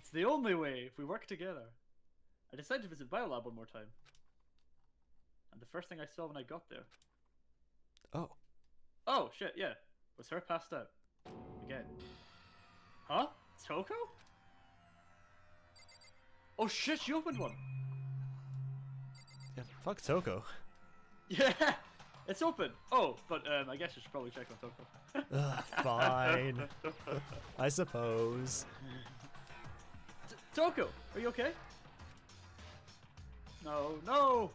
It's the only way if we work together. I decided to visit Biolab one more time. And the first thing I saw when I got there. Oh. Oh, shit, yeah. Was her passed out. Again. Huh? Toko? Oh shit, she opened one! Yeah, fuck Toko. Yeah! It's open! Oh, but I guess I should probably check on Toko. Ugh, fine. I suppose. Toko! Are you okay? No, no!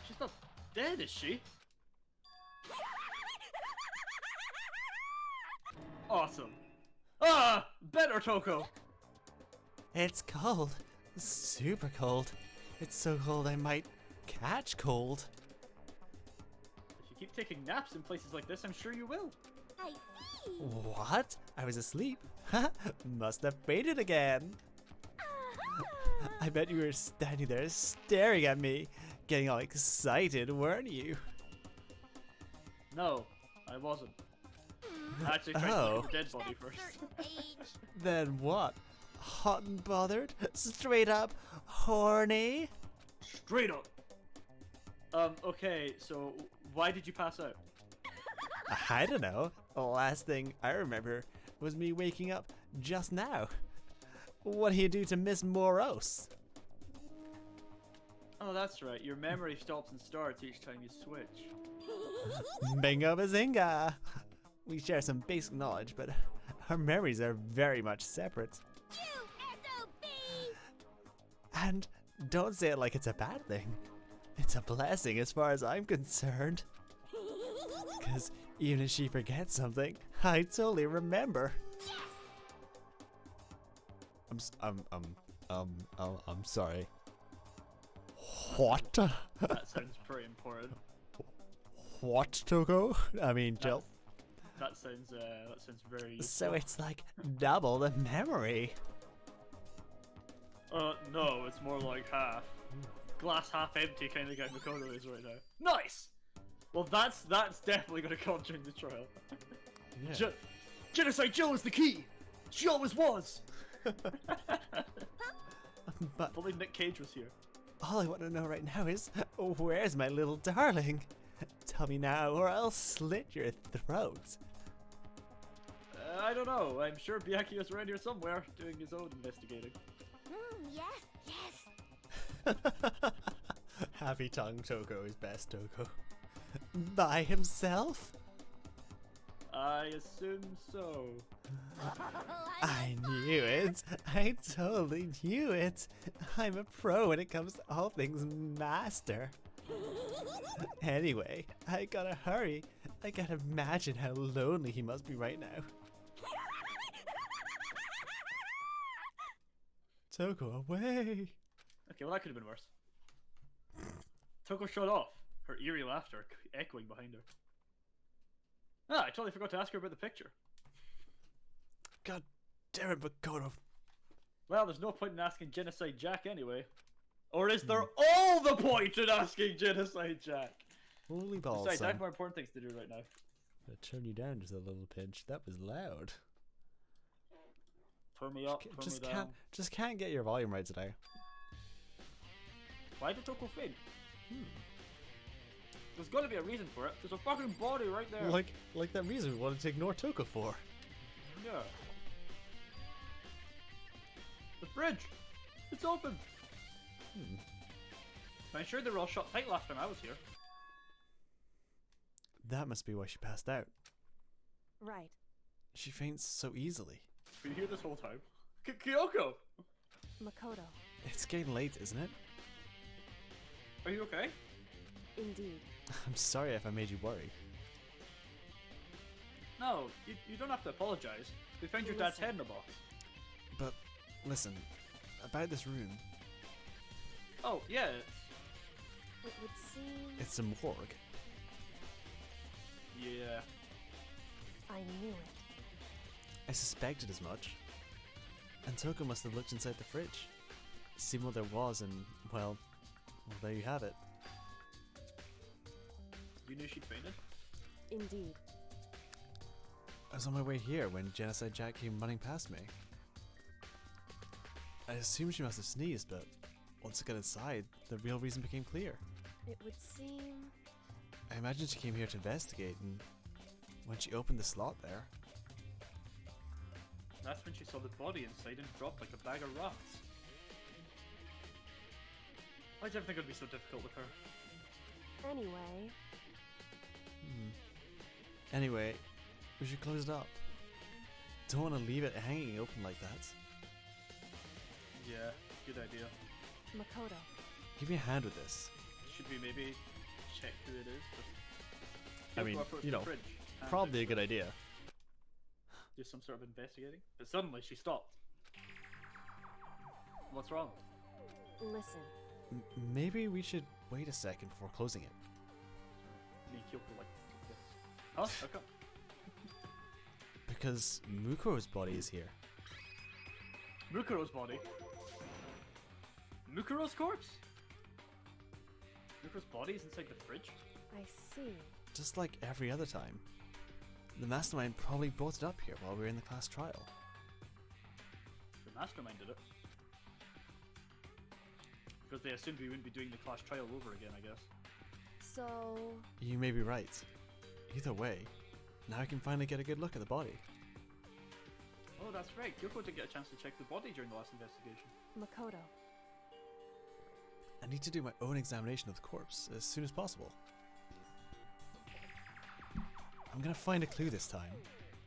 She's not dead, is she? Awesome. Ah! Better, Toko! It's cold. Super cold. It's so cold I might catch cold. If you keep taking naps in places like this, I'm sure you will. I see. What? I was asleep. Must have fainted again. I bet you were standing there staring at me, getting all excited, weren't you? No, I wasn't. I actually tried to look at the dead body That first. certain age. Then what? Hot and bothered? Straight up horny? Straight up! Okay, so why did you pass out? I don't know. The last thing I remember was me waking up just now. What do you do to Miss Moros? Oh, that's right. Your memory stops and starts each time you switch. Bingo bazinga! We share some basic knowledge, but our memories are very much separate. You SOB. And don't say it like it's a bad thing. It's a blessing as far as I'm concerned. Because even if she forgets something, I totally remember. I'm sorry. What? That sounds pretty important. What, Toko? I mean, Jill. That sounds very useful. So it's like double the memory. No, it's more like half. Glass half empty kind of guy Makoto is right now. Nice! Well, that's definitely gonna come during the trial. Yeah. Genocide Joe is the key! She always was! But If only Nick Cage was here. all I want to know right now is, where's my little darling? Tell me now, or I'll slit your throat. I don't know. I'm sure Byakuya's around here somewhere, doing his own investigating. Yes, yes. Happy tongue Toko is best Toko. By himself? I assume so. I knew it. I totally knew it. I'm a pro when it comes to all things master. Anyway, I gotta hurry. I gotta imagine how lonely he must be right now. Toko, away! Okay, well that could have been worse. Toko shut off, her eerie laughter echoing behind her. Ah, I totally forgot to ask her about the picture. God damn it, Makoto. Well, there's no point in asking Genocide Jack anyway. Or is there all the point in asking Genocide Jack? Holy balls, Besides, I have son. more important things to do right now. I'll turn you down just a little pinch. That was loud. Turn me up, turn me down. Just can't get your volume right today. Why did Toko faint? There's gotta be a reason for it. There's a fucking body right there. Like that reason we wanted to ignore Toko for. Yeah. The bridge! It's open! I'm sure they were all shut tight last time I was here. That must be why she passed out. Right. She faints so easily. Been here this whole time. Kyoko! Makoto. It's getting late, isn't it? Are you okay? Indeed. I'm sorry if I made you worry. No, you don't have to apologize. We found your dad's head in a box. But listen, about this room, Oh, yeah, It would seem it's a morgue. yeah. I knew it. I suspected as much. And Toko must have looked inside the fridge, seen what there was, and well, there you have it. You knew she'd fainted? Indeed. I was on my way here when Genocide Jack came running past me. I assume she must have sneezed, but once I got inside, the real reason became clear. It would seem. I imagine she came here to investigate, and when she opened the slot there, That's when she saw the body inside and dropped like a bag of rats. Why is everything going to be so difficult with her? Anyway, Anyway, we should close it up. Don't want to leave it hanging open like that. Yeah, good idea. Makoto. Give me a hand with this. Should we maybe check who it is? I mean, Approach you the know, fridge, hand probably a out, good idea. do some sort of investigating. But suddenly she stopped. What's wrong? Listen. Maybe we should wait a second before closing it. Me and Kyoko like this. Huh? How come? Because Mukuro's body is here. Mukuro's body? Mukuro's corpse? Mukuro's body is inside the fridge? I see. Just like every other time. The mastermind probably brought it up here while we were in the class trial. The mastermind did it. Because they assumed we wouldn't be doing the class trial over again, I guess. So. You may be right. Either way, now I can finally get a good look at the body. Oh, that's right. Kyoko didn't get a chance to check the body during the last investigation. Makoto. I need to do my own examination of the corpse as soon as possible. I'm gonna find a clue this time,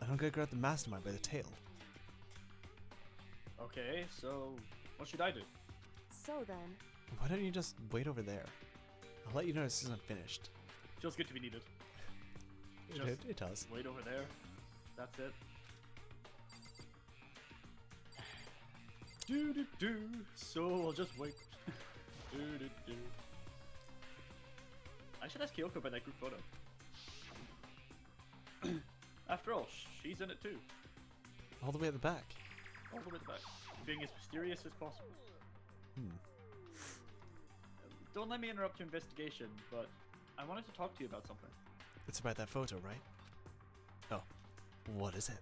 and I'm gonna grab the mastermind by the tail. Okay, so what should I do? So then. Why don't you just wait over there? I'll let you know as soon as I'm finished. Feels good to be needed. It does. Wait over there. That's it. Do do do. So I'll just wait. Do do do. I should ask Kyoko about that group photo. After all, she's in it too. All the way at the back. All the way back. Being as mysterious as possible. Don't let me interrupt your investigation, but I wanted to talk to you about something. It's about that photo, right? Oh, what is it?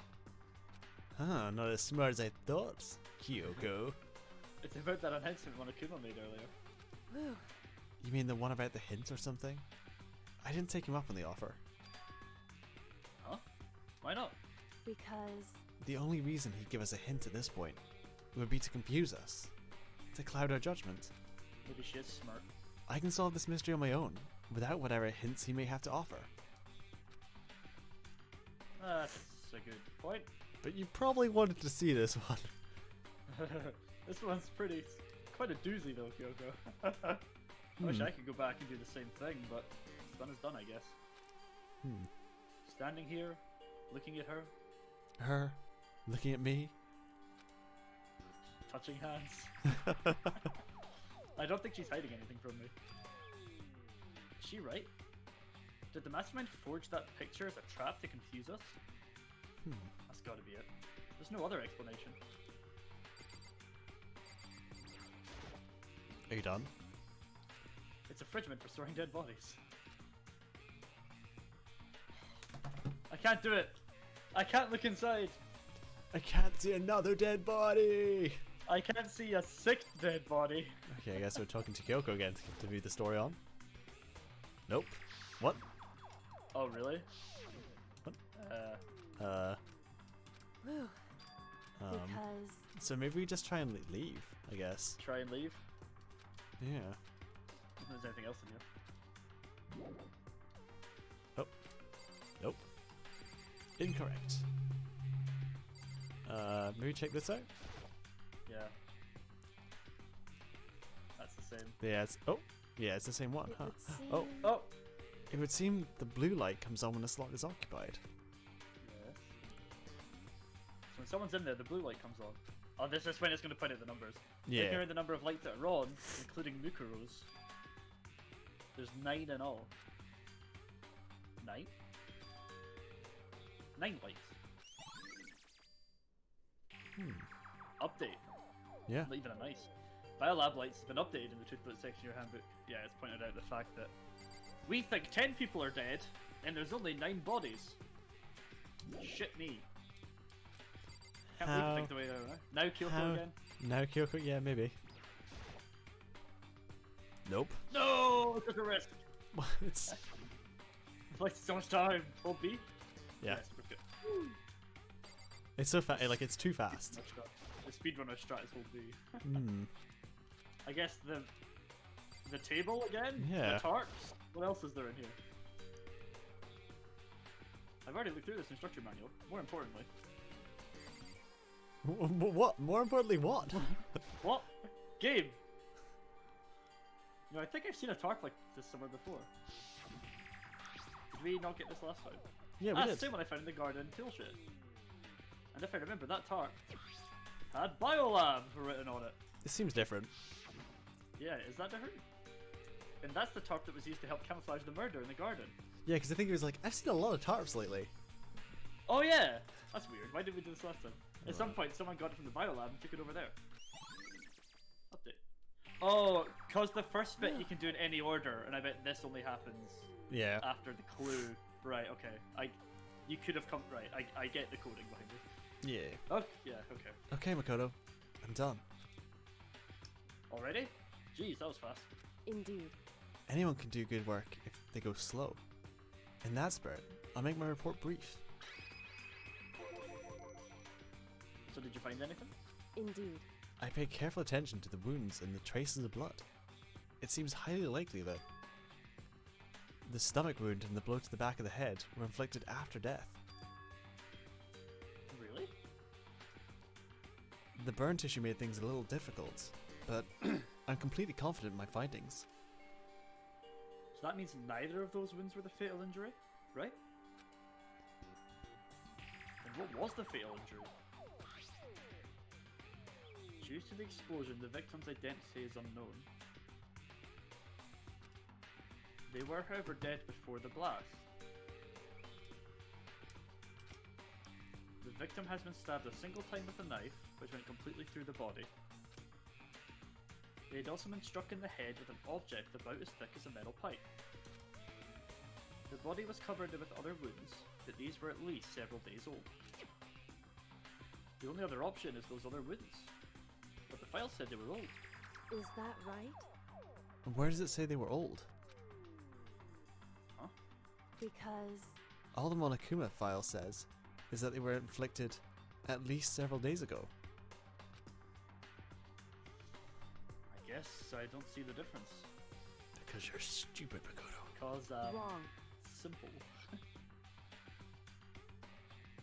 Huh, not as smart as I thought, Kyoko. It's about that announcement Monokuma made earlier. Whew. You mean the one about the hint or something? I didn't take him up on the offer. Huh? Why not? Because. The only reason he'd give us a hint at this point would be to confuse us, to cloud our judgment. Maybe she is smart. I can solve this mystery on my own, without whatever hints he may have to offer. That's a good point. But you probably wanted to see this one. This one's quite a doozy though, Kyoko. I wish I could go back and do the same thing, but it's done is done, I guess. Standing here, looking at her, Her, looking at me. touching hands. I don't think she's hiding anything from me. Is she right? Did the mastermind forge that picture as a trap to confuse us? That's gotta be it. There's no other explanation. Are you done? It's a fridge meant for storing dead bodies. I can't do it! I can't look inside! I can't see another dead body! I can't see a sixth dead body! Okay, I guess we're talking to Kyoko again to move the story on. Nope. What? Oh, really? What? Whew. Because. So maybe we just try and leave, I guess. Try and leave? Yeah. If there's anything else in here. Oh. Nope. Incorrect. Maybe check this out? Yeah. That's the same. Yeah, it's the same one, It huh? would seem. Oh, Oh! it would seem the blue light comes on when the slot is occupied. Yes. So when someone's in there, the blue light comes on. Oh, this is when it's going to point out the numbers. Yeah. Ignoring the number of lights that are on, including Mukuro's, there's 9 in all. 9? 9 lights. Update. Yeah. Not even a nice. Biolab lights has been updated in the truth bullet section of your handbook. Yeah, it's pointed out the fact that we think 10 people are dead, and there's only 9 bodies. Shit me. Can't believe I think the way they are now. Now Kyoko again. Now Kyoko, yeah, maybe. Nope. No, I took a risk. It's I've wasted so much time. Hold B. yeah. Yes, we're good. It's so fast. Like it's too fast. The speedrunner strat is hold B. Hmm. I guess the table again. Yeah. The tarps. What else is there in here? I've already looked through this instruction manual. More importantly. What? More importantly, what? What? Game! No, I think I've seen a tarp like this somewhere before. Did we not get this last time? Yeah, we It's the did. same one I found in the garden tool shed. And if I remember, that tarp had Biolab written on it. It seems different. Yeah, is that different? And that's the tarp that was used to help camouflage the murder in the garden. Yeah, because I think it was like I've seen a lot of tarps lately. Oh yeah! That's weird. Why did we do this last time? At some point, someone got it from the Biolab and took it over there. Update. Oh, cause the first bit you can do in any order, and I bet this only happens Yeah. after the clue. Right, okay. You could have come... Right, I get the coding behind it. Yeah. Oh, yeah, okay. Okay, Makoto, I'm done. Already? Jeez, that was fast. Indeed. Anyone can do good work if they go slow. In that spirit, I'll make my report brief. So did you find anything? Indeed. I paid careful attention to the wounds and the traces of blood. It seems highly likely that the stomach wound and the blow to the back of the head were inflicted after death. Really? The burn tissue made things a little difficult, but I'm completely confident in my findings. So that means neither of those wounds were the fatal injury, right? And what was the fatal injury? Due to the explosion, the victim's identity is unknown. They were, however, dead before the blast. The victim has been stabbed a single time with a knife, which went completely through the body. They had also been struck in the head with an object about as thick as a metal pipe. The body was covered with other wounds, but these were at least several days old. The only other option is those other wounds. But the file said they were old. Is that right? Where does it say they were old? Huh? Because All the Monokuma file says is that they were inflicted at least several days ago. I guess I don't see the difference. Because you're stupid, Makoto. Because, wrong. simple.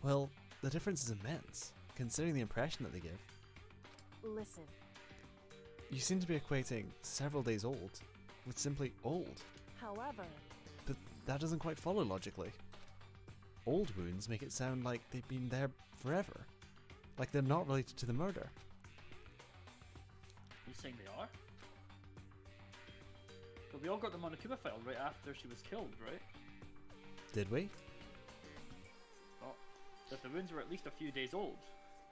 Well, the difference is immense, considering the impression that they give. Listen. You seem to be equating several days old with simply old, However, but that doesn't quite follow logically. Old wounds make it sound like they've been there forever, like they're not related to the murder. You saying they are? But we all got the Monokuma file right after she was killed, right? Did we? Well, so if the wounds were at least a few days old,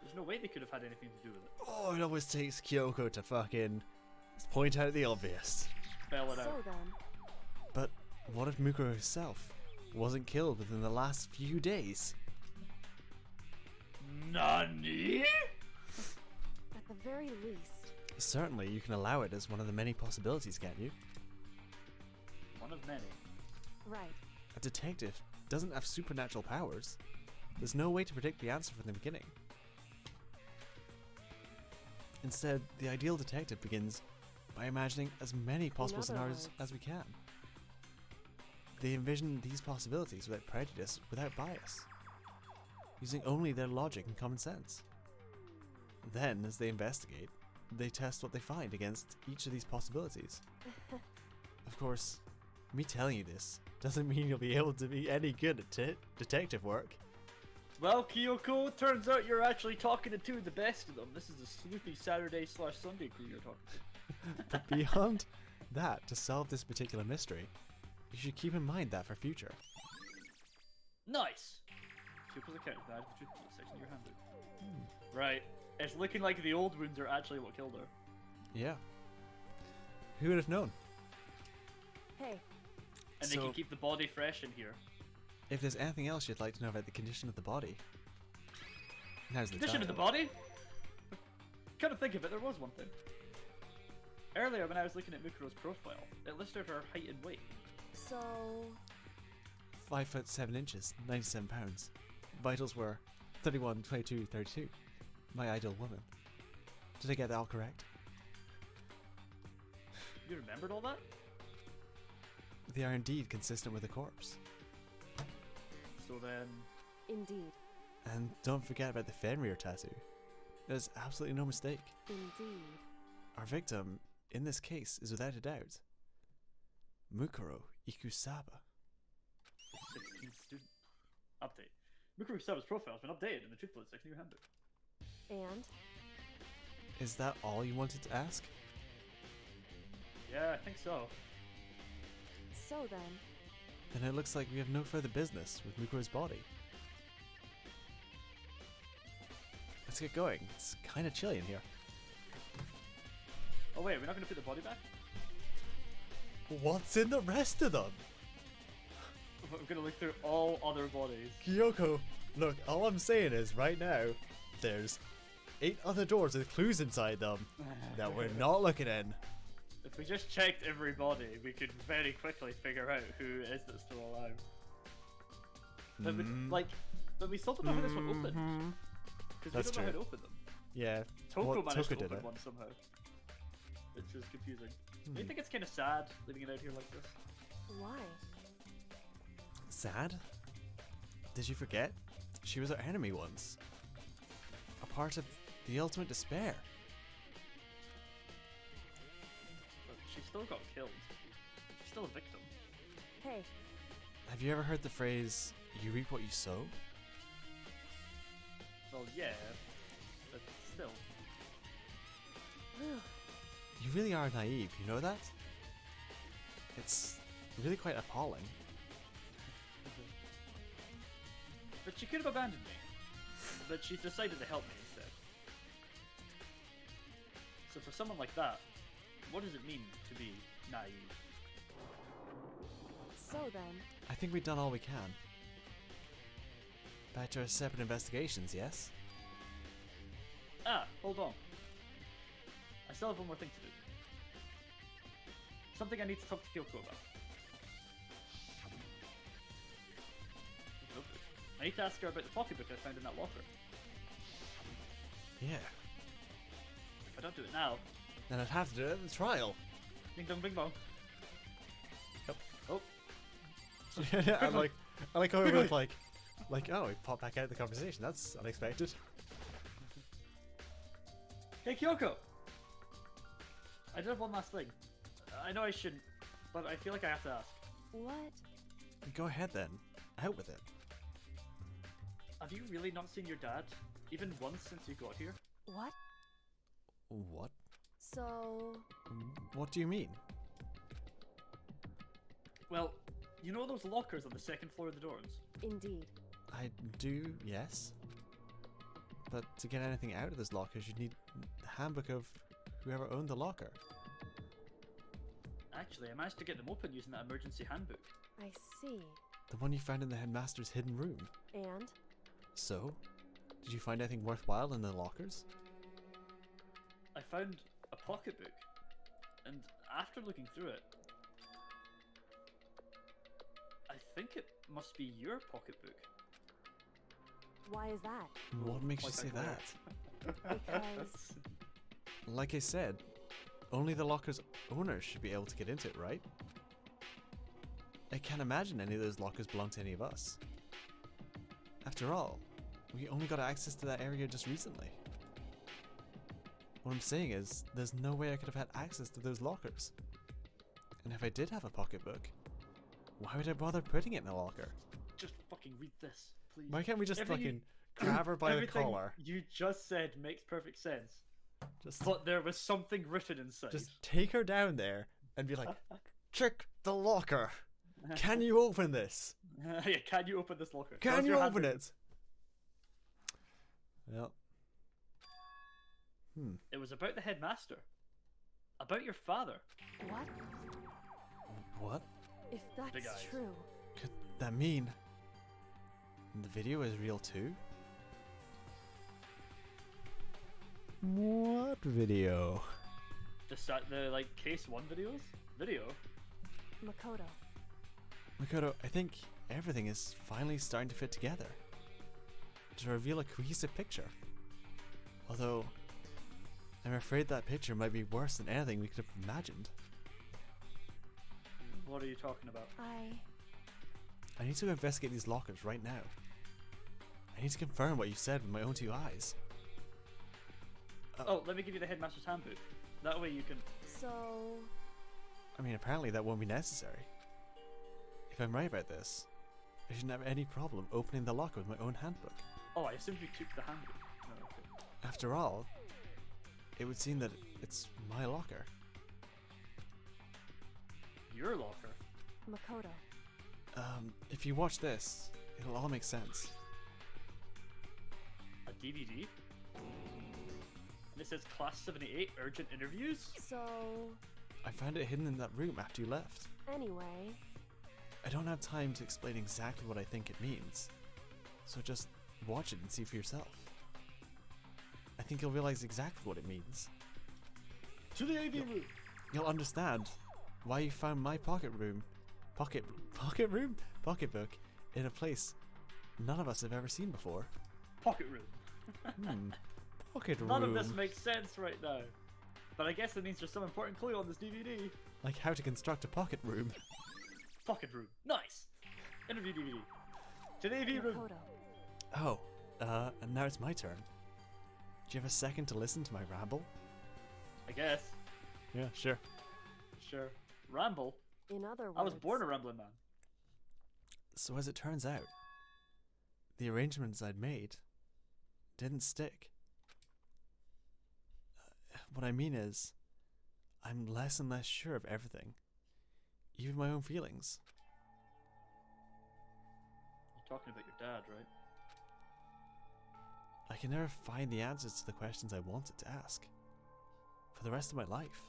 there's no way they could have had anything to do with it. Oh, it always takes Kyoko to fucking point out the obvious. Spell it so out. then, But what if Mukuro herself wasn't killed within the last few days? Nani? at the very least, Certainly, you can allow it as one of the many possibilities, can't you? One of many. right. A detective doesn't have supernatural powers. There's no way to predict the answer from the beginning. Instead, the ideal detective begins by imagining as many possible other scenarios words. as we can. They envision these possibilities without prejudice, without bias, using only their logic and common sense. Then, as they investigate, they test what they find against each of these possibilities. Of course, me telling you this doesn't mean you'll be able to be any good at detective work. Well, Kyoko, turns out you're actually talking to two of the best of them. This is the Sleuthy Saturday/Sunday crew you're talking to. But beyond that, to solve this particular mystery, you should keep in mind that for future. Nice! Kyoko's account of that, which is section of your handbook. Right. It's looking like the old wounds are actually what killed her. Yeah. Who would have known? Hey, And they So- can keep the body fresh in here. If there's anything else you'd like to know about the condition of the body, now's the Condition time. of the body? Come to think of it, there was one thing. Earlier, when I was looking at Mukuro's profile, it listed her height and weight. So, 5 foot 7 inches, 97 pounds. Vitals were 31, 22, 32. My ideal woman. Did I get that all correct? You remembered all that? They are indeed consistent with the corpse. So then... indeed. And don't forget about the Fenrir tattoo. There's absolutely no mistake. Indeed. Our victim, in this case, is without a doubt Mukuro Ikusaba. 16th student. Update. Mukuro Kusaba's profile has been updated in the Truth Politics new handbook. And? Is that all you wanted to ask? Yeah, I think so. So then, Then it looks like we have no further business with Mukuro's body. Let's get going. It's kind of chilly in here. Oh wait, we're not going to put the body back? What's in the rest of them? We're going to look through all other bodies. Kyoko, look, all I'm saying is right now, there's 8 other doors with clues inside them that we're not looking in. If we just checked every body, we could very quickly figure out who it is that's still alive. But we still don't know how this one opened. Because we That's don't know how to true. open them. Yeah. Toko well, managed Toko to did open it. one somehow. Which is confusing. Do you think it's kind of sad leaving it out here like this? why? Sad? Did you forget? She was our enemy once. A part of the ultimate despair. But she still got killed. She's still a victim. Hey, Have you ever heard the phrase, you reap what you sow? Well, yeah, but still. You really are naive, you know that? It's really quite appalling. But she could have abandoned me. But she's decided to help me instead. So for someone like that, what does it mean to be naive? so then, I think we've done all we can. Back to our separate investigations, yes? Ah, hold on. I still have one more thing to do. Something I need to talk to Kyoko about. I need to ask her about the pocketbook I found in that locker. Yeah. If I don't do it now, Then I'd have to do it at the trial. ding dong bing bong. Yep. Oh, I like how it was like, oh, we popped back out of the conversation. That's unexpected. hey Kyoko! I did have one last thing. I know I shouldn't, but I feel like I have to ask. what? Go ahead then. Out with it. Have you really not seen your dad? Even once since you got here? What? What? So, What do you mean? Well, you know those lockers on the second floor of the dorms? indeed. I do, yes. But to get anything out of those lockers, you'd need the handbook of whoever owned the locker. Actually, I managed to get them open using that emergency handbook. I see. The one you found in the headmaster's hidden room. And? So, did you find anything worthwhile in the lockers? I found a pocketbook, and after looking through it, I think it must be your pocketbook. Why is that? What makes you Like say I glare. that? Because, Like I said, only the locker's owners should be able to get into it, right? I can't imagine any of those lockers belong to any of us. After all, we only got access to that area just recently. What I'm saying is, there's no way I could have had access to those lockers. And if I did have a pocketbook, why would I bother putting it in a locker? Just fucking read this, please. Why can't we just Everything fucking grab her by the everything collar? You just said makes perfect sense. Just, But there was something written inside. just take her down there and be like, check the locker. Can you open this? Yeah, can you open this locker? Can Does you your open handbook- it? Well. It was about the headmaster. About your father. what? What If Big that's eyes. true, could that mean? The video is real too? What? video? The like case 1 videos? Video? Makoto. Makoto, I think everything is finally starting to fit together. To reveal a cohesive picture. Although, I'm afraid that picture might be worse than anything we could have imagined. What are you talking about? I need to investigate these lockers right now. I need to confirm what you said with my own 2 eyes. Oh, let me give you the Headmaster's Handbook. That way you can... So, I mean, apparently that won't be necessary. If I'm right about this, I shouldn't have any problem opening the locker with my own handbook. Oh, I assumed you took the handbook. No, okay. After all, it would seem that it's my locker. Your locker? Makoto. If you watch this, it'll all make sense. A DVD? And it says Class 78 Urgent Interviews? So, I found it hidden in that room after you left. anyway, I don't have time to explain exactly what I think it means, so just watch it and see for yourself. I think you'll realize exactly what it means. To the AV room! You'll understand why you found my pocketbook in a place none of us have ever seen before. Pocket room. Pocket room. None of this makes sense right now. But I guess it means there's some important clue on this DVD. Like how to construct a pocket room. Pocket room. Nice! Interview DVD. To the AV room. Makoto. Oh, and now it's my turn. Do you have a second to listen to my ramble? I guess. Yeah, sure. Sure. Ramble? In other words, I was born a rambling man. So as it turns out, the arrangements I'd made didn't stick. What I mean is, I'm less and less sure of everything, even my own feelings. You're talking about your dad, right? I can never find the answers to the questions I wanted to ask for the rest of my life.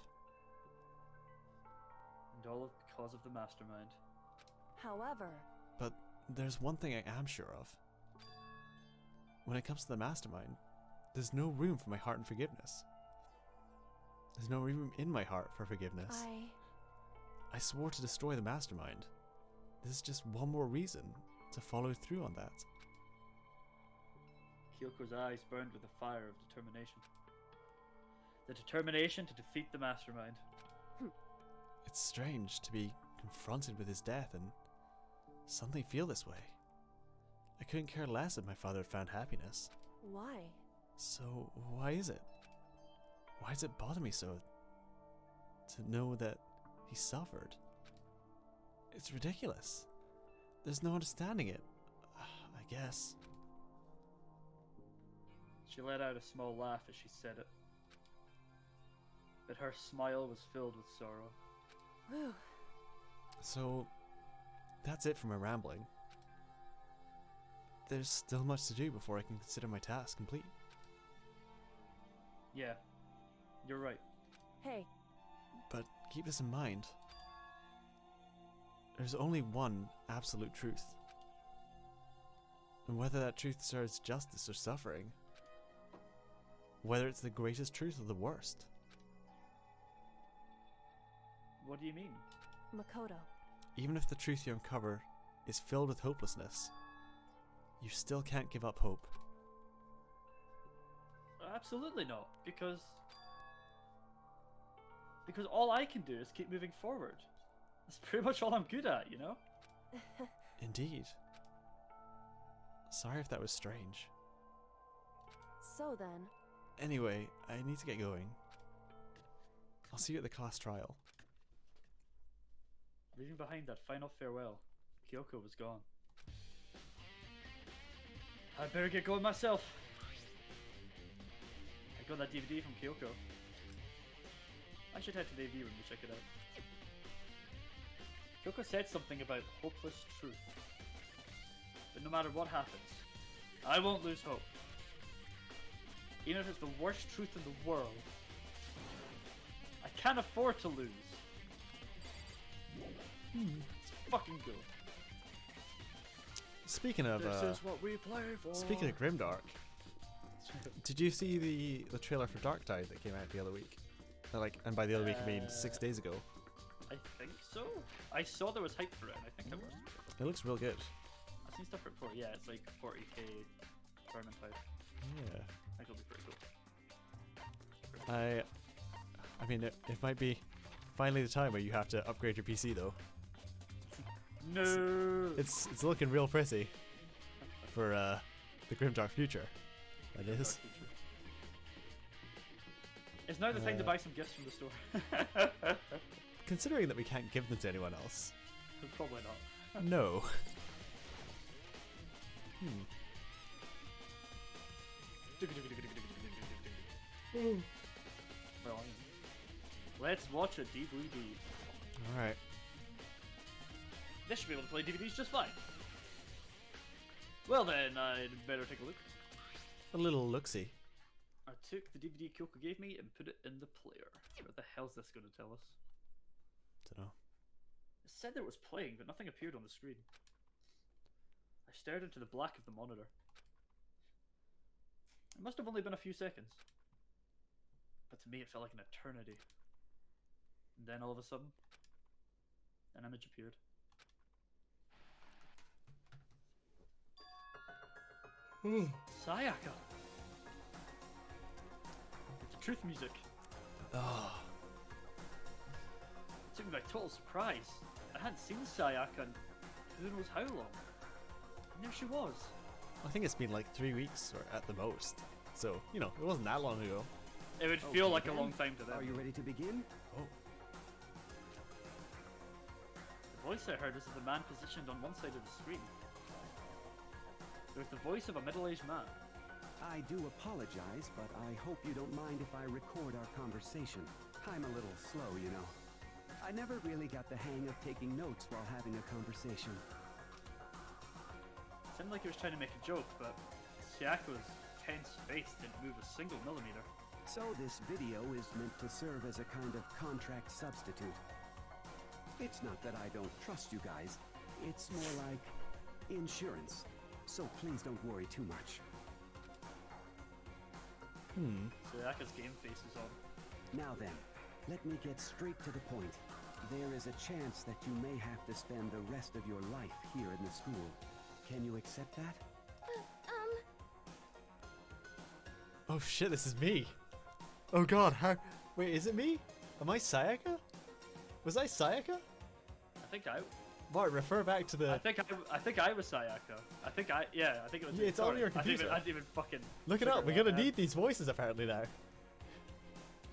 And all because of the mastermind. however, But there's one thing I am sure of. When it comes to the mastermind, there's no room for my heart and forgiveness. There's no room in my heart for forgiveness. I swore to destroy the mastermind. This is just one more reason to follow through on that. Kyoko's eyes burned with the fire of determination. The determination to defeat the mastermind. It's strange to be confronted with his death and suddenly feel this way. I couldn't care less if my father had found happiness. why? So why is it? Why does it bother me so to know that he suffered? It's ridiculous. There's no understanding it, I guess. She let out a small laugh as she said it. But her smile was filled with sorrow. Whew. So that's it for my rambling. There's still much to do before I can consider my task complete. Yeah, you're right. Hey, But keep this in mind. There's only one absolute truth. And whether that truth serves justice or suffering, whether it's the greatest truth or the worst, What do you mean? Makoto. even if the truth you uncover is filled with hopelessness, you still can't give up hope. Absolutely not, because all I can do is keep moving forward. That's pretty much all I'm good at, you know? Indeed. Sorry if that was strange. So then, Anyway, I need to get going. I'll see you at the class trial. Leaving behind that final farewell, Kyoko was gone. I'd better get going myself. I got that DVD from Kyoko. I should head to the AV room to check it out. Kyoko said something about hopeless truth. But no matter what happens, I won't lose hope. Even if it's the worst truth in the world, I can't afford to lose. Let's fucking go. Speaking of This is what we play for. Speaking of Grimdark, Did you see the trailer for Dark Tide that came out the other week? And by the other week I mean 6 days ago. I think so. I saw there was hype for it, and I think I watched it. It looks real good. I've seen stuff for it before. Yeah, it's like 40k tournament type. Yeah. I think it'll be pretty cool. I mean, it might be finally the time where you have to upgrade your PC though. No. It's looking real pretty for the grimdark future. That is. It's now the time to buy some gifts from the store. Considering that we can't give them to anyone else. Probably not. No. Well, let's watch a DVD. Alright. This should be able to play DVDs just fine. Well then, I'd better take a look. A little look-see. I took the DVD Kyoko gave me and put it in the player. What the hell's this going to tell us? Dunno. It said that it was playing, but nothing appeared on the screen. I stared into the black of the monitor. It must have only been a few seconds. But to me it felt like an eternity. And then all of a sudden, an image appeared. Sayaka! It's the truth music. Oh. It took me by total surprise. I hadn't seen Sayaka in who knows how long. And there she was. I think it's been like 3 weeks or at the most. So, you know, it wasn't that long ago. It would feel like a long time to them. Are you ready to begin? Oh. The voice I heard was of the man positioned on one side of the screen. It was the voice of a middle-aged man. I do apologize, but I hope you don't mind if I record our conversation. I'm a little slow, you know. I never really got the hang of taking notes while having a conversation. It seemed like he was trying to make a joke, but Sayako's tense face didn't move a single millimeter. So this video is meant to serve as a kind of contract substitute. It's not that I don't trust you guys. It's more like insurance. So please don't worry too much. Sayaka's game face is on. Now then, let me get straight to the point. There is a chance that you may have to spend the rest of your life here in the school. Can you accept that? Oh shit, this is me. Oh god, how... Wait, is it me? Am I Sayaka? Was I Sayaka? I think I Mark, refer back to the... I think I was Sayaka. I think it was. Yeah, it's on your computer. I didn't even fucking Look it up, we're gonna need these voices apparently now.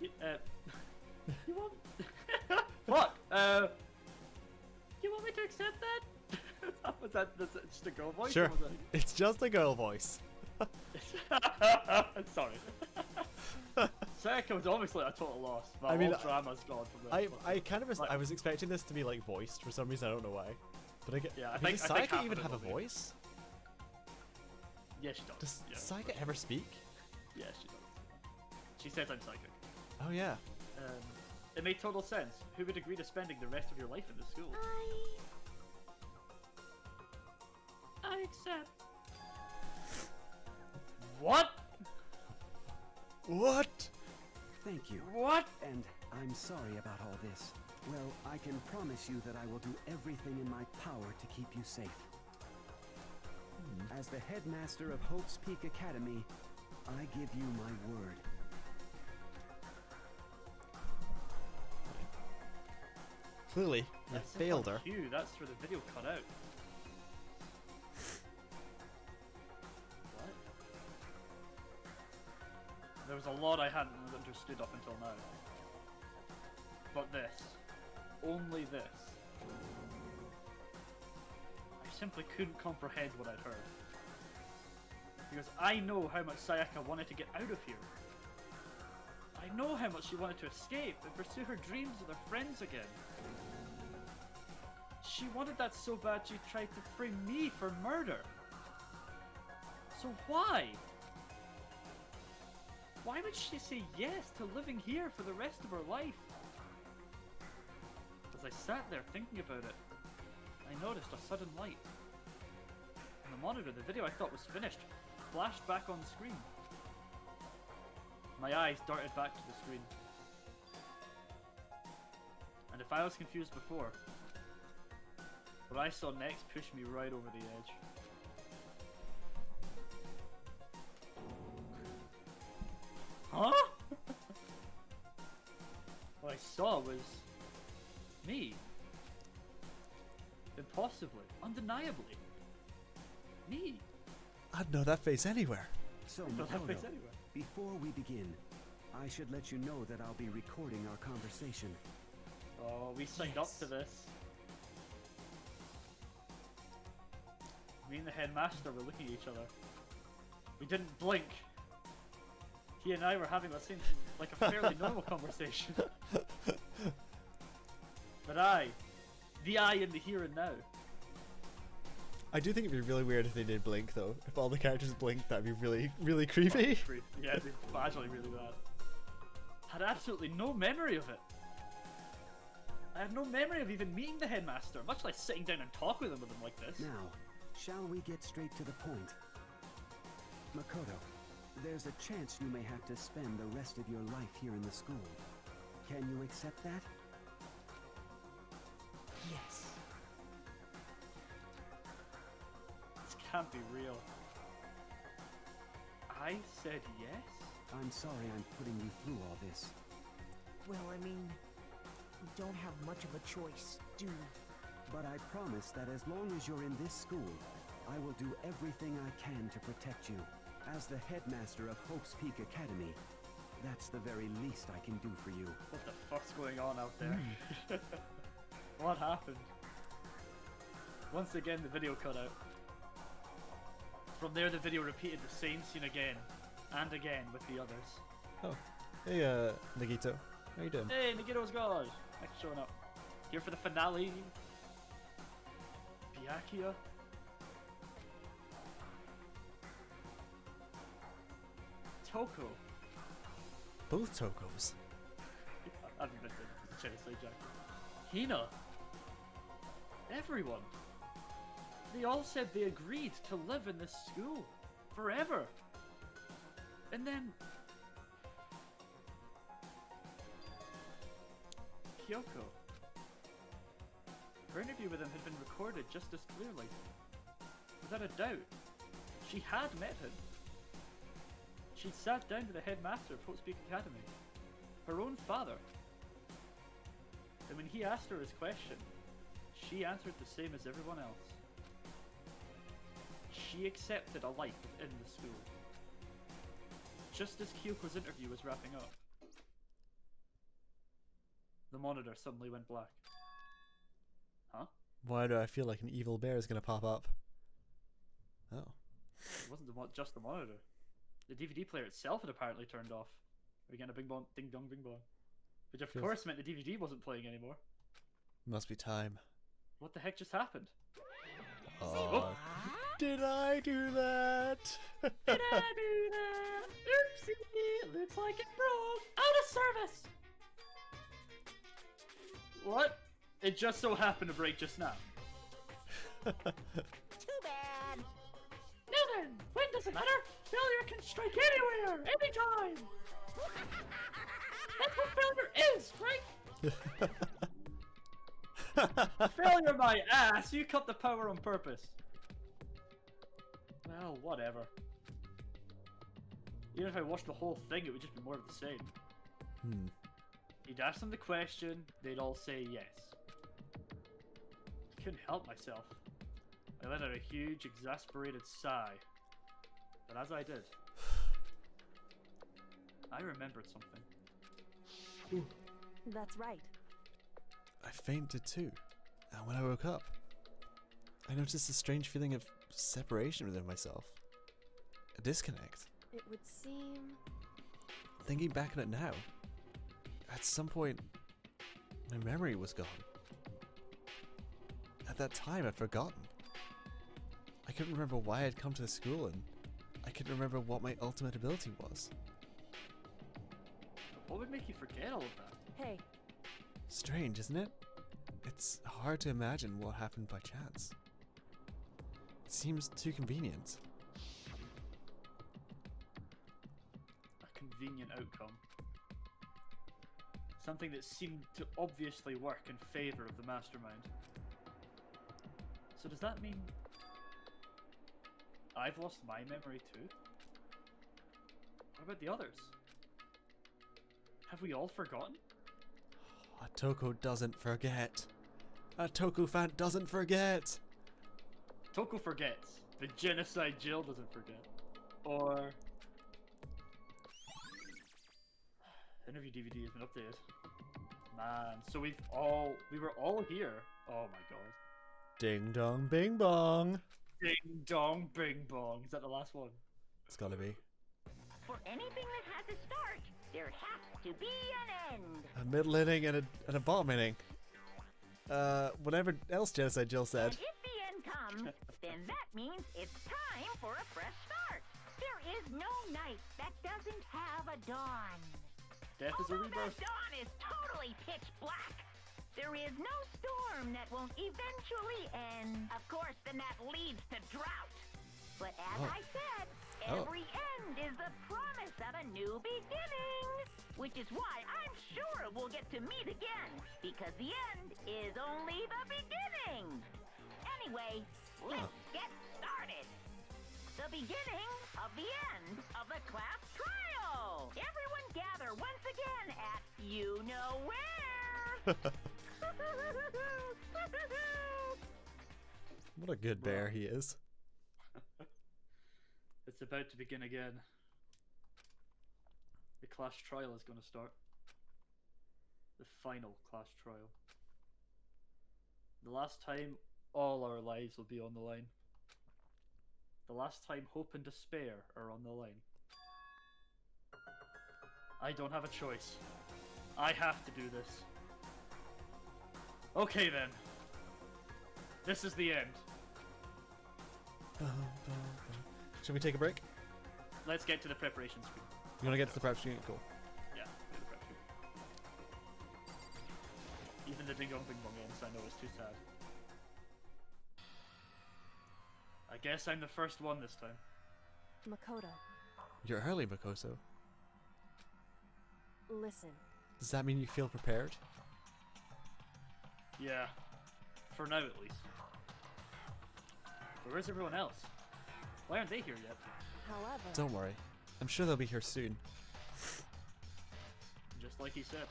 You want? What? You want me to accept that? Was that just a girl voice? Sure, Or was it's just a girl voice. it... Sorry. Sayaka was obviously a total loss. But I mean, all drama's gone from this. I kind of Like- I was expecting this to be like voiced for some reason, I don't know why. But I get... Yeah, I mean, think- does I think Sayaka half even of it have a will be. voice? Yeah, she does. Does Yeah. Sayaka ever speak? Yeah, she does. She says I'm psychic. Oh yeah. It made total sense. Who would agree to spending the rest of your life in the school? I accept. What? What? Thank you. What? And I'm sorry about all this. Well, I can promise you that I will do everything in my power to keep you safe. As the headmaster of Hope's Peak Academy, I give you my word. Clearly, you That's failed her. Cue. That's where the video cut out. What? There was a lot I hadn't understood up until now. But this. Only this. I simply couldn't comprehend what I'd heard. Because I know how much Sayaka wanted to get out of here. I know how much she wanted to escape and pursue her dreams with her friends again. She wanted that so bad she tried to frame me for murder. So why? Why would she say yes to living here for the rest of her life? As I sat there thinking about it, I noticed a sudden light. On the monitor, the video I thought was finished flashed back on the screen. My eyes darted back to the screen. And if I was confused before, what I saw next pushed me right over the edge. Huh? What I saw was me. Impossibly, undeniably. Me. I'd know that face anywhere. So, I know that face Makoto, anywhere. before we begin, I should let you know that I'll be recording our conversation. Oh, we signed up to this. Me and the headmaster were looking at each other. We didn't blink. He and I were having what seemed like a fairly normal conversation. But the I in the here and now. I do think it'd be really weird if they did blink, though. If all the characters blinked, that'd be really, really creepy. Yeah, it'd be actually really bad. Had absolutely no memory of it. I have no memory of even meeting the headmaster, much less sitting down and talk with him like this. Now, shall we get straight to the point? Makoto, there's a chance you may have to spend the rest of your life here in the school. Can you accept that? Yes. This can't be real. I said yes? I'm sorry I'm putting you through all this. Well, I mean, we don't have much of a choice, do we? But I promise that as long as you're in this school, I will do everything I can to protect you. As the headmaster of Hope's Peak Academy, that's the very least I can do for you. What the fuck's going on out there? What happened? Once again, the video cut out. From there, the video repeated the same scene again and again with the others. Oh, hey, Nagito, how you doing? Hey, Nagito's God! Thanks for showing up. Here for the finale. Byakuya. Toko. Both Tokos. I haven't been to Geneside Jack. Hina. Everyone. They all said they agreed to live in this school. Forever. And then... Kyoko. Her interview with him had been recorded just as clearly. Without a doubt. She had met him. She'd sat down with the headmaster of Hope's Peak Academy. Her own father. And when he asked her his question, she answered the same as everyone else. She accepted a life within the school. Just as Kyoko's interview was wrapping up. The monitor suddenly went black. Huh? Why do I feel like an evil bear is gonna pop up? Oh. It wasn't just the monitor. The DVD player itself had apparently turned off. We getting a bing bong, ding dong, bing bong. Which of Feels- course meant the DVD wasn't playing anymore. Must be time. What the heck just happened? Oh, did I do that? Did I do that? Oopsie! Looks like it broke. Out of service! What? It just so happened to break just now. Too bad. Now then, when does it matter? Failure can strike anywhere, anytime! That's what failure is, right? Failure my ass! You cut the power on purpose. Well, whatever. Even if I watched the whole thing, it would just be more of the same. You'd ask them the question, they'd all say yes. I couldn't help myself. I let out a huge, exasperated sigh. But as I did, I remembered something. That's right. I fainted too. And when I woke up, I noticed a strange feeling of separation within myself. A disconnect. It would seem... Thinking back on it now, at some point, my memory was gone. At that time, I'd forgotten. I couldn't remember why I'd come to the school, and I couldn't remember what my ultimate ability was. What would make you forget all of that? Hey, Strange, isn't it? It's hard to imagine what happened by chance. It seems too convenient. A convenient outcome. Something that seemed to obviously work in favor of the mastermind. So does that mean I've lost my memory too? What about the others? Have we all forgotten? Toko doesn't forget. A Toku fan doesn't forget. Toko forgets, but Genocide Jill doesn't forget. Or interview DVD has been updated. Man, so we were all here. Oh my god. Ding dong bing bong. Ding dong bing bong. Is that the last one? It's gotta be. For anything that has a start, there has to be an end. A middle inning and a bottom inning. Whatever else Genocide Jill said. And if the end comes, then that means it's time for a fresh start. There is no night that doesn't have a dawn. Death is a Although rebirth. that dawn is totally pitch black, there is no storm that won't eventually end. Of course, then that leads to drought. But as I said, every end is the promise of a new beginning. Which is why I'm sure we'll get to meet again, because the end is only the beginning. Anyway, let's get started. The beginning of the end of the class trial. Everyone gather once again at you know where. What a good bear he is. It's about to begin again. The class trial is going to start. The final class trial. The last time all our lives will be on the line. The last time hope and despair are on the line. I don't have a choice. I have to do this. Okay then. This is the end. Should we take a break? Let's get to the preparation screen. You wanna get to the prep screen? Cool. Yeah, get the prep screen. Even the Ding Dong Bing Bong ends, I know it's too sad. I guess I'm the first one this time. Makoto, You're early, Makoso. listen. Does that mean you feel prepared? Yeah, for now at least. But where's everyone else? Why aren't they here yet? However, Don't worry. I'm sure they'll be here soon. Just like he said.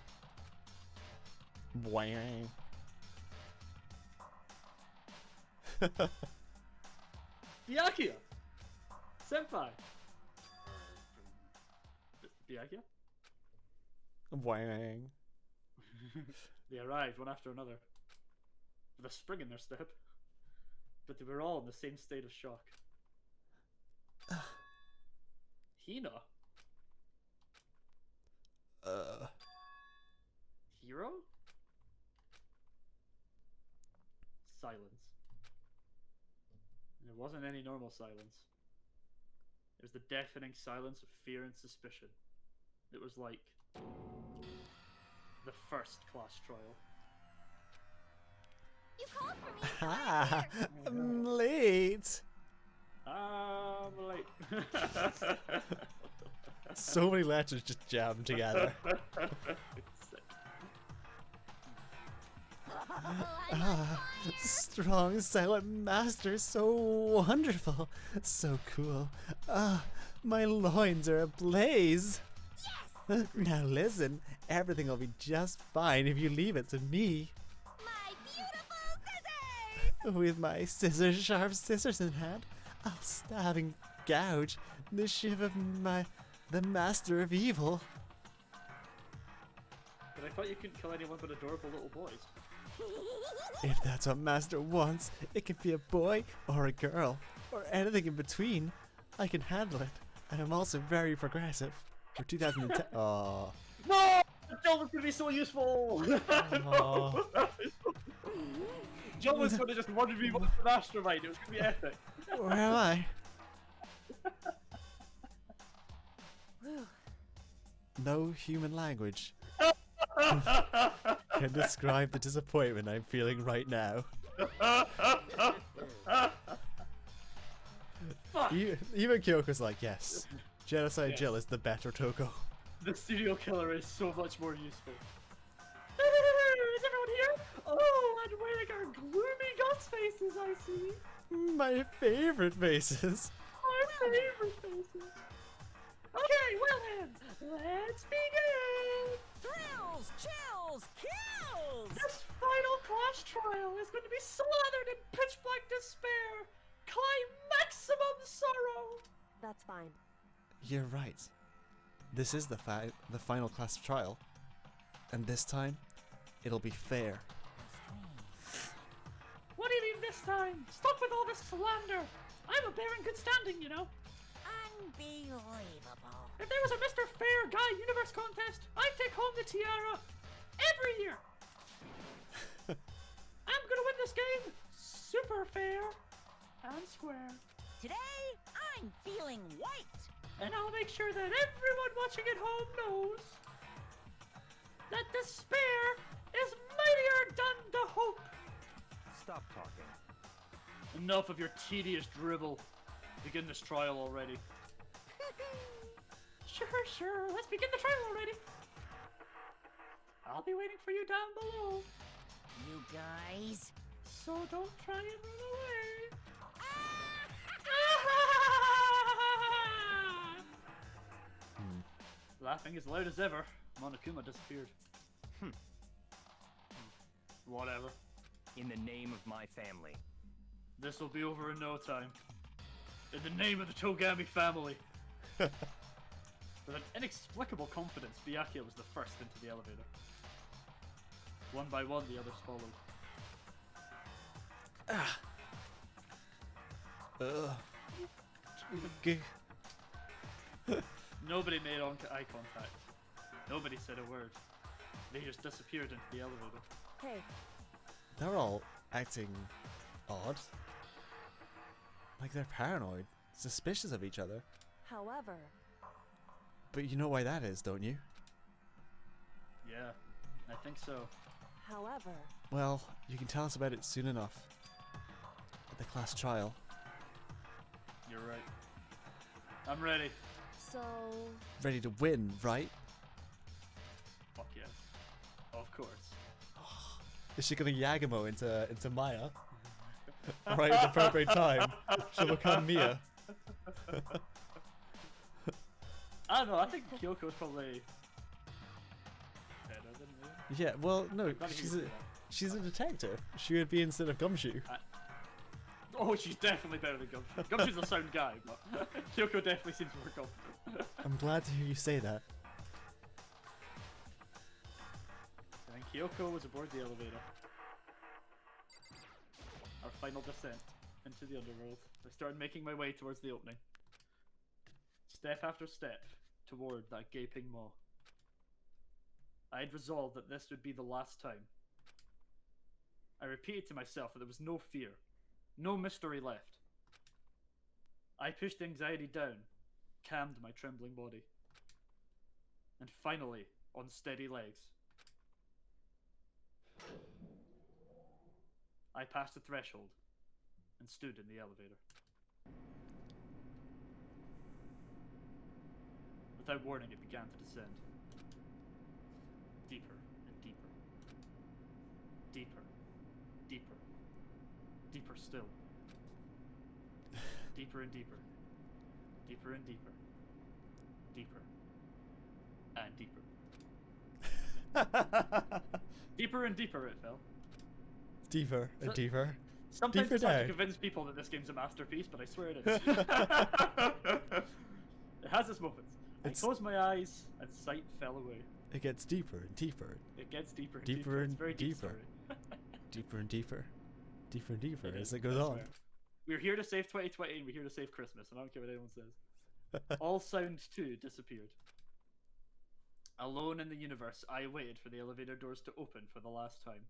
Boing. Byakuya! Senpai! Byakuya? Boing. They arrived one after another, with a spring in their step. But they were all in the same state of shock. Hina? Hero? Silence. And it wasn't any normal silence. It was the deafening silence of fear and suspicion. It was like the first class trial. you called for me. Ah, I'm late. I'm late. So many letters just jammed together. Ah, strong silent master, so wonderful, so cool. Ah, my loins are ablaze. Yes. Now listen, everything will be just fine if you leave it to me. My beautiful scissors! With my sharp scissors in hand, I'll stab and gouge the ship of the master of evil. But I thought you couldn't kill anyone but adorable little boys. If that's what Master wants, it can be a boy or a girl, or anything in between. I can handle it, and I'm also very progressive. For 2010. Oh. No! Joe was gonna be so useful! Oh. Joe was gonna just wonder me what's the mastermind. It was gonna be epic. Where am I? Whew. No human language can describe the disappointment I'm feeling right now. Fuck! Even Kyoko's like, yes, Genocide Jill is the better Toko. The serial killer is so much more useful. Is everyone here? Oh, and wearing our gloomy gods faces, I see. My favorite faces. Our favorite faces. Okay, well then, let's begin! Thrills, chills, kills! This final class trial is going to be slathered in pitch black despair, maximum sorrow. That's fine. You're right. This is the final class trial, and this time, it'll be fair. What do you mean this time? Stop with all this slander. I'm a bear in good standing, you know. Unbelievable. If there was a Mr. Fair Guy Universe contest, I'd take home the tiara every year. I'm gonna win this game super fair and square. Today, I'm feeling white. And I'll make sure that everyone watching at home knows that despair is mightier than the hope. Stop talking. Enough of your tedious dribble. Begin this trial already. Sure. Let's begin the trial already. I'll be waiting for you down below. You guys. So don't try and run away. Laughing as loud as ever, Monokuma disappeared. Whatever. In the name of my family. This'll be over in no time. In the name of the Togami family. With an inexplicable confidence, Byakuya was the first into the elevator. One by one, the others followed. Nobody made eye contact. Nobody said a word. They just disappeared into the elevator. Hey, They're all acting odd. Like they're paranoid, suspicious of each other. however, But you know why that is, don't you? Yeah, I think so. however, Well, you can tell us about it soon enough. At the class trial. You're right. I'm ready. so Ready to win, right? Fuck yes. Of course. Is she gonna Yagamo into Maya? Right at the appropriate time. She'll become Mia. I don't know, I think Kyoko's probably better than me. Yeah, well, no, Not even she's a detective. She would be instead of Gumshoe. Oh, she's definitely better than Gumshoe. Gumshoe's a sound guy, but Kyoko definitely seems more confident. I'm glad to hear you say that. And Kyoko was aboard the elevator. Our final descent into the underworld. I started making my way towards the opening. Step after step toward that gaping maw. I had resolved that this would be the last time. I repeated to myself that there was no fear, no mystery left. I pushed anxiety down, calmed my trembling body, and finally, on steady legs, I passed the threshold and stood in the elevator. Without warning, it began to descend. Deeper and deeper. Deeper. Deeper. Deeper still. Deeper and deeper. Deeper and deeper. Deeper. And deeper. Deeper and deeper it fell. Deeper and So- deeper. Sometimes Deeper it's hard to down. convince people that this game's a masterpiece, but I swear it is. It has its moments. It's- I closed my eyes and sight fell away. It gets deeper and deeper. It gets deeper and Deeper deeper. and It's very deep deeper. story. Deeper and deeper. Deeper and deeper It as is, it goes I on. swear. We're here to save 2020 and we're here to save Christmas, and I don't care what anyone says. All sound too disappeared. Alone in the universe, I waited for the elevator doors to open for the last time.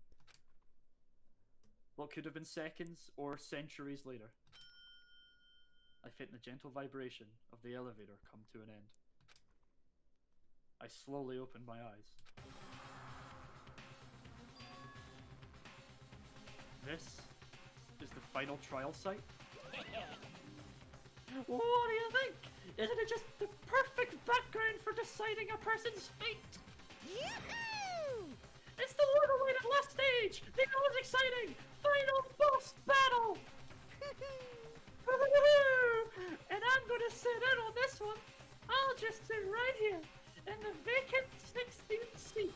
What could have been seconds or centuries later, I felt the gentle vibration of the elevator come to an end. I slowly opened my eyes. This is the final trial site? What do you think? Isn't it just the perfect background for deciding a person's fate? Yoo-hoo! It's the long-awaited last stage! The most exciting final boss battle! And I'm gonna sit in on this one. I'll just sit right here in the vacant 16th seat.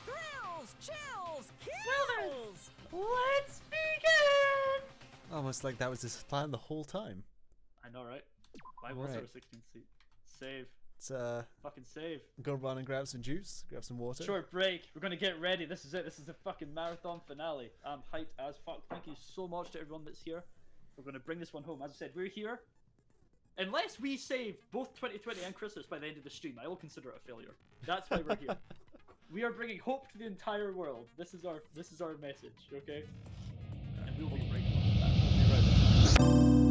Thrills, chills, Well then, kills! let's begin! Almost like that was his plan the whole time. I know, right? Why was there a Right. 16th seat? Save. Let's Fucking save. go run and grab some juice, grab some water. Short break. We're gonna get ready. This is it. This is the fucking marathon finale. I'm hyped as fuck. Thank you so much to everyone that's here. We're gonna bring this one home. As I said, we're here. Unless we save both 2020 and Christmas by the end of the stream, I will consider it a failure. That's why we're here. We are bringing hope to the entire world. This is our message, okay? And we will be right back. We'll be right back.